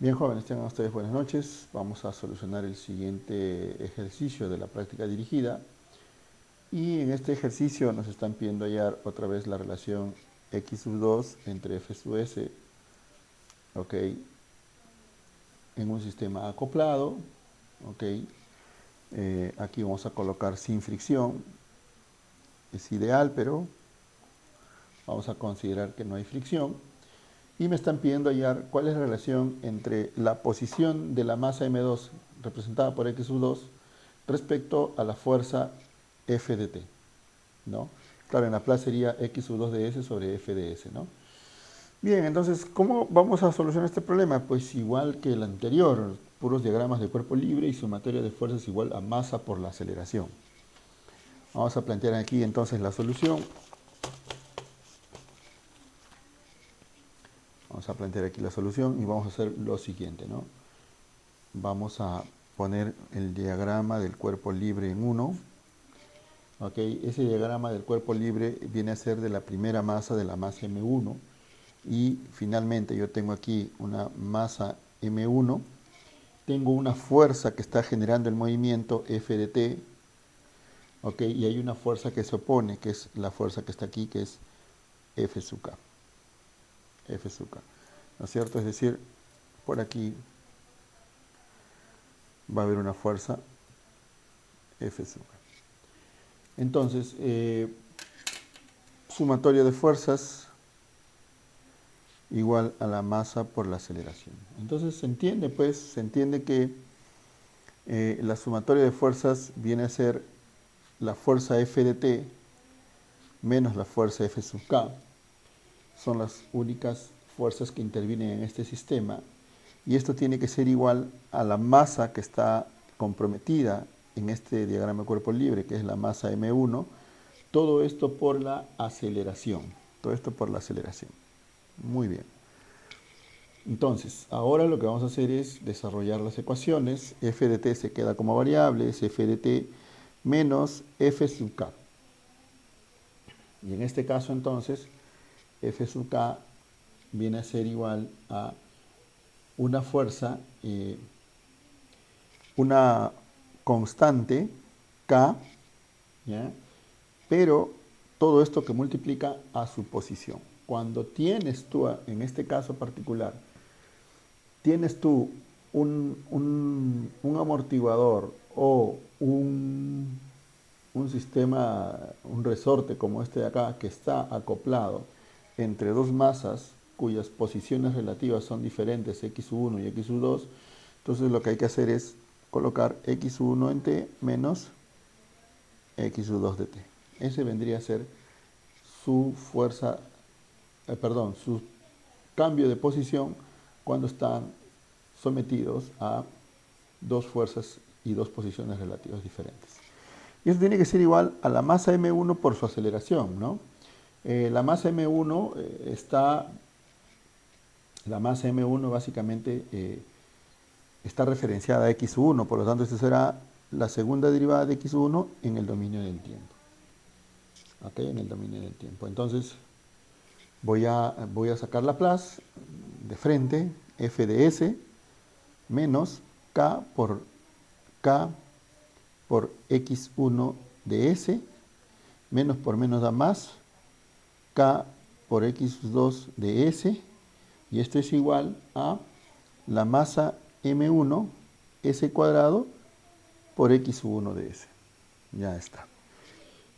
Bien, jóvenes, tengan ustedes buenas noches. Vamos a solucionar el siguiente ejercicio de la práctica dirigida. Y en este ejercicio nos están pidiendo hallar otra vez la relación x sub 2 entre f sub s, ok, en un sistema acoplado, ok. Aquí vamos a colocar sin fricción. Es ideal, pero vamos a considerar que no hay fricción. Y me están pidiendo hallar cuál es la relación entre la posición de la masa m2 representada por x sub 2 respecto a la fuerza F de t, ¿no? Claro, en la plaza sería x sub 2 de s sobre f de s, ¿no? Bien, entonces, ¿cómo vamos a solucionar este problema? Pues igual que el anterior, puros diagramas de cuerpo libre y sumatoria de fuerzas igual a masa por la aceleración. Vamos a plantear aquí entonces la solución. Vamos a plantear aquí la solución y vamos a hacer lo siguiente, ¿no? Vamos a poner el diagrama del cuerpo libre en 1. ¿Ok? Ese diagrama del cuerpo libre viene a ser de la primera masa de la masa M1. Y finalmente yo tengo aquí una masa M1. Tengo una fuerza que está generando el movimiento F de t. ¿Ok? Y hay una fuerza que se opone, que es la fuerza que está aquí, que es F sub k. F sub k. ¿No es cierto? Es decir, por aquí va a haber una fuerza F sub k. Entonces, sumatoria de fuerzas igual a la masa por la aceleración. Entonces se entiende, pues, que la sumatoria de fuerzas viene a ser la fuerza F de t menos la fuerza F sub k. Son las únicas fuerzas que intervienen en este sistema. Y esto tiene que ser igual a la masa que está comprometida en este diagrama de cuerpo libre, que es la masa M1. Todo esto por la aceleración. Todo esto por la aceleración. Muy bien. Entonces, ahora lo que vamos a hacer es desarrollar las ecuaciones. F de t se queda como variable, es F de t menos F sub k. Y en este caso, entonces, F sub k viene a ser igual a una fuerza, una constante K, ¿ya? Pero todo esto que multiplica a su posición. Cuando tienes tú, en este caso particular, tienes tú un amortiguador o un sistema, un resorte como este de acá, que está acoplado entre dos masas cuyas posiciones relativas son diferentes, x1 y x2, entonces lo que hay que hacer es colocar x1 en t menos x2 de t. Ese vendría a ser su fuerza, su cambio de posición cuando están sometidos a dos fuerzas y dos posiciones relativas diferentes. Y eso tiene que ser igual a la masa m1 por su aceleración, ¿no? La masa m1 básicamente está referenciada a x1, por lo tanto esta será la segunda derivada de x1 en el dominio del tiempo. ¿Ok? En el dominio del tiempo. Entonces voy a sacar Laplace de frente, f de s menos k por x1 de s, menos por menos da más, k por x2 de s, y esto es igual a la masa m1 s cuadrado por x1 de s. Ya está.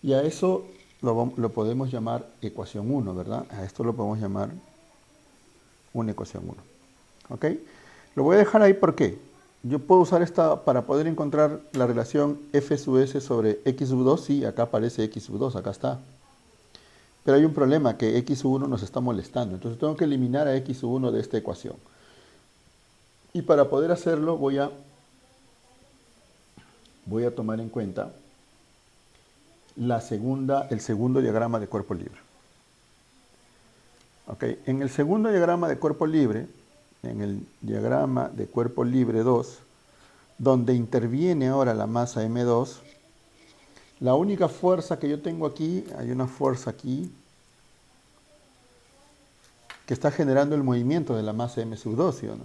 Y a eso lo podemos llamar ecuación 1, ¿verdad? A esto lo podemos llamar una ecuación 1. ¿Ok? Lo voy a dejar ahí, ¿por qué? Yo puedo usar esta para poder encontrar la relación f sub s sobre x sub 2. Sí, acá aparece x sub 2, acá está. Pero hay un problema, que x sub 1 nos está molestando. Entonces tengo que eliminar a x sub 1 de esta ecuación. Y para poder hacerlo voy a tomar en cuenta el segundo diagrama de cuerpo libre. ¿Okay? En el segundo diagrama de cuerpo libre, en el diagrama de cuerpo libre 2, donde interviene ahora la masa M2, la única fuerza que yo tengo aquí, hay una fuerza aquí, que está generando el movimiento de la masa M sub 2, ¿sí o no?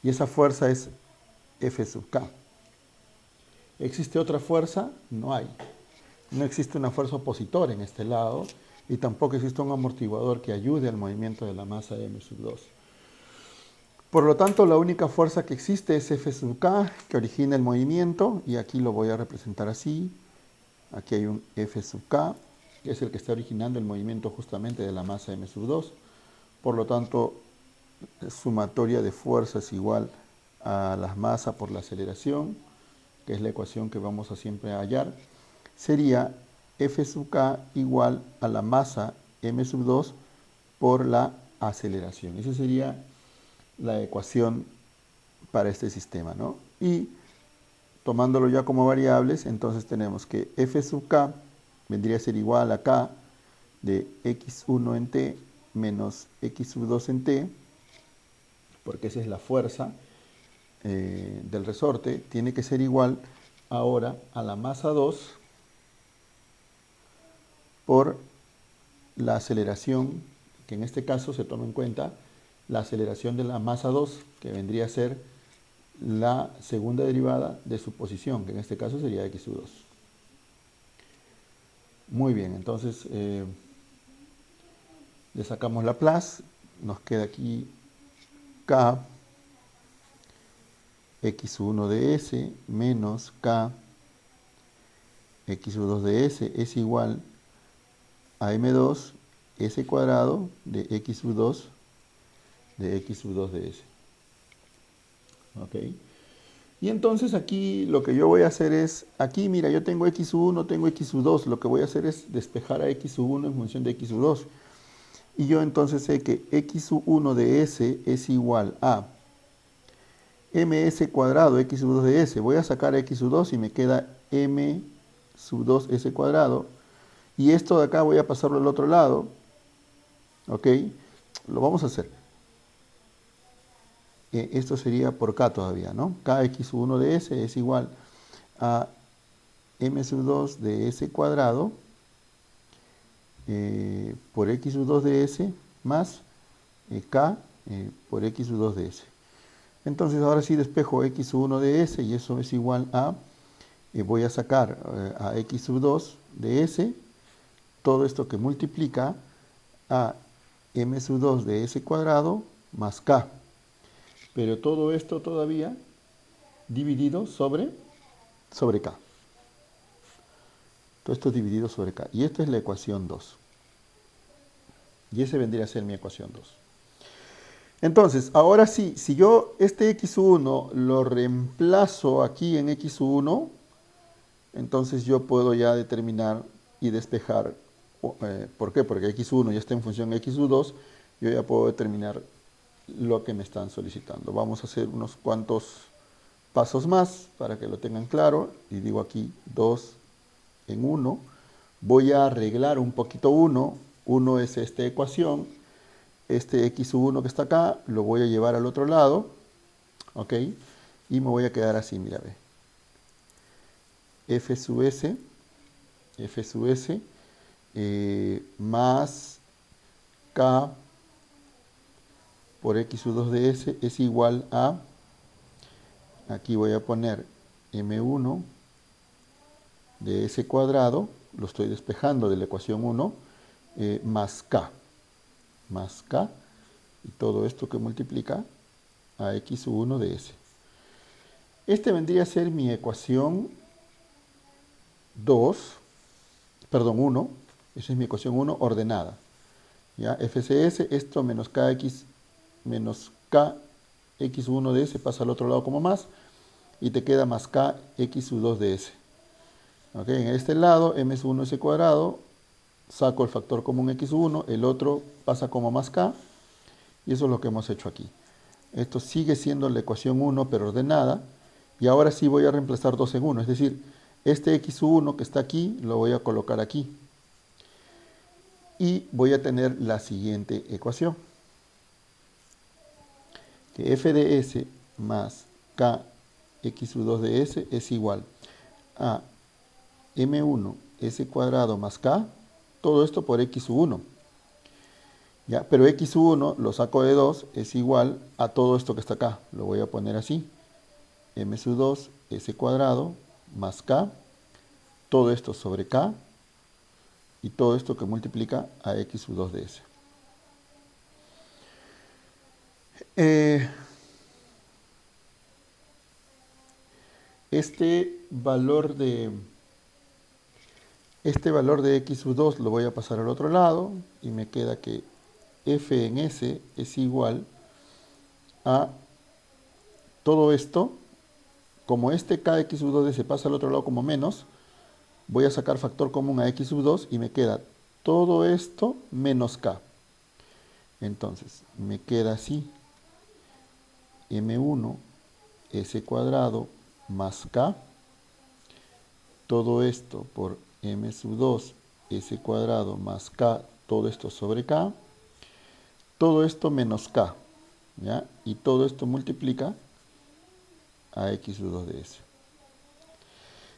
y esa fuerza es F sub K. ¿Existe otra fuerza? No hay. No existe una fuerza opositora en este lado y tampoco existe un amortiguador que ayude al movimiento de la masa M sub 2. Por lo tanto, la única fuerza que existe es F sub K, que origina el movimiento, y aquí lo voy a representar así. Aquí hay un F sub K, que es el que está originando el movimiento justamente de la masa M sub 2. Por lo tanto, sumatoria de fuerza es igual a la masa por la aceleración, que es la ecuación que vamos a siempre hallar. Sería F sub K igual a la masa M sub 2 por la aceleración. Esa sería la ecuación para este sistema, ¿no? Y tomándolo ya como variables, entonces tenemos que F sub K vendría a ser igual a K de x1 en t menos x sub 2 en t, porque esa es la fuerza del resorte, tiene que ser igual ahora a la masa 2 por la aceleración, que en este caso se toma en cuenta la aceleración de la masa 2, que vendría a ser la segunda derivada de su posición, que en este caso sería x sub 2. Muy bien, entonces le sacamos la plus, nos queda aquí K x1 de s menos K x2 de s es igual a m2 s cuadrado de x sub 2 de x sub 2 de s. ¿Ok? Y entonces aquí lo que yo voy a hacer es, aquí mira, yo tengo x sub 1, tengo x sub 2, lo que voy a hacer es despejar a x sub 1 en función de x sub 2. Y yo entonces sé que x sub 1 de s es igual a ms cuadrado x sub 2 de s. Voy a sacar a x sub 2 y me queda m sub 2 s cuadrado. Y esto de acá voy a pasarlo al otro lado. ¿Ok? Lo vamos a hacer. Esto sería por k todavía, ¿no? Kx sub 1 de s es igual a m sub 2 de s cuadrado por x sub 2 de s más k por x sub 2 de s. Entonces ahora sí despejo x sub 1 de s y eso es igual a, voy a sacar a x sub 2 de s, todo esto que multiplica a m sub 2 de s cuadrado más k. Pero todo esto todavía dividido sobre k. Todo esto dividido sobre k. Y esta es la ecuación 2. Y ese vendría a ser mi ecuación 2. Entonces, ahora sí, si yo este x1 lo reemplazo aquí en x1, entonces yo puedo ya determinar y despejar. ¿Por qué? Porque x1 ya está en función de x2, yo ya puedo determinar lo que me están solicitando. Vamos a hacer unos cuantos pasos más para que lo tengan claro. Y digo aquí 2 en 1. Voy a arreglar un poquito 1. 1 es esta ecuación. Este x1 que está acá lo voy a llevar al otro lado. ¿Ok? Y me voy a quedar así, mira, ve. F sub s más k por x sub 2 de s es igual a, aquí voy a poner m1 de s cuadrado, lo estoy despejando de la ecuación 1, más k, y todo esto que multiplica a x sub 1 de s. Este vendría a ser mi ecuación 1, esa es mi ecuación 1 ordenada. ¿Ya? FCS, esto menos kx menos k x1 de s pasa al otro lado como más y te queda más k x sub 2 de s. ¿Okay? En este lado m sub 1 s cuadrado, saco el factor común x1, el otro pasa como más k y eso es lo que hemos hecho aquí. Esto sigue siendo la ecuación 1 pero ordenada y ahora sí voy a reemplazar 2 en 1, es decir, este x1 que está aquí lo voy a colocar aquí y voy a tener la siguiente ecuación, que f de s más k x sub 2 de s es igual a m1 s cuadrado más k, todo esto por x sub 1. ¿Ya? Pero x1 lo saco de 2 es igual a todo esto que está acá. Lo voy a poner así. M sub 2 s cuadrado más k. Todo esto sobre k. Y todo esto que multiplica a x sub 2 de s. Este valor de x sub 2 lo voy a pasar al otro lado. Y me queda que f en s es igual a todo esto. Como este kx sub 2 de s pasa al otro lado como menos, voy a sacar factor común a x sub 2 y me queda todo esto menos k. Entonces, me queda así. M1 s cuadrado más k. Todo esto por m sub 2 s cuadrado más k. Todo esto sobre k. Todo esto menos k. ¿Ya? Y todo esto multiplica a x sub 2 de s.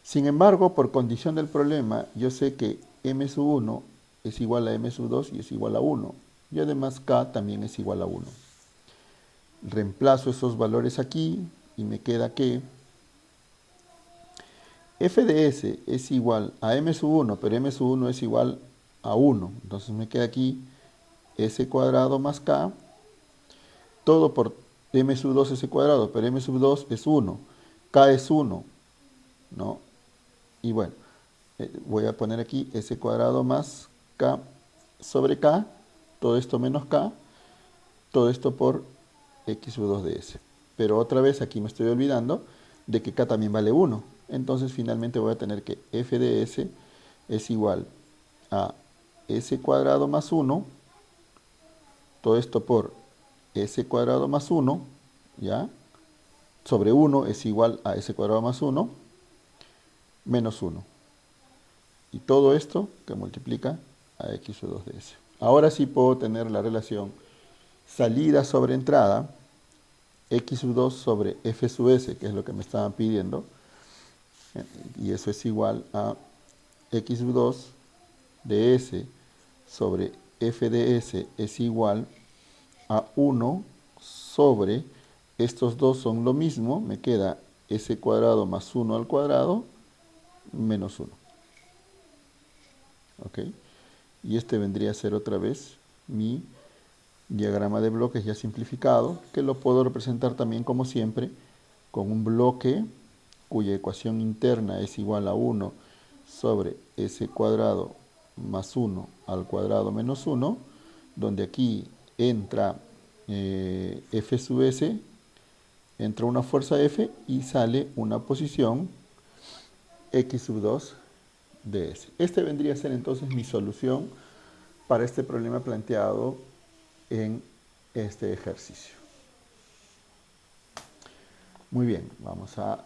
Sin embargo, por condición del problema, yo sé que m sub 1 es igual a m sub 2 y es igual a 1. Y además k también es igual a 1. Reemplazo esos valores aquí y me queda que f de s es igual a m sub 1, pero m sub 1 es igual a 1. Entonces me queda aquí s cuadrado más k, todo por m sub 2 s cuadrado, pero m sub 2 es 1, k es 1, ¿no? Y bueno, voy a poner aquí s cuadrado más k sobre k, todo esto menos k, todo esto por x sub 2 de s. Pero otra vez aquí me estoy olvidando de que k también vale 1. Entonces finalmente voy a tener que f de s es igual a s cuadrado más 1, todo esto por s cuadrado más 1, ¿ya? Sobre 1 es igual a s cuadrado más 1, menos 1. Y todo esto que multiplica a x sub 2 de s. Ahora sí puedo tener la relación salida sobre entrada, x sub 2 sobre f sub s, que es lo que me estaban pidiendo. Y eso es igual a x sub 2 de s sobre f de s es igual a 1 sobre, estos dos son lo mismo, me queda s cuadrado más 1 al cuadrado menos 1. ¿Ok? Y este vendría a ser otra vez mi diagrama de bloques ya simplificado, que lo puedo representar también como siempre con un bloque cuya ecuación interna es igual a 1 sobre s cuadrado más 1 al cuadrado menos 1, donde aquí entra f sub s, entra una fuerza F y sale una posición x sub 2 de s. Este vendría a ser entonces mi solución para este problema planteado en este ejercicio. Muy bien, vamos a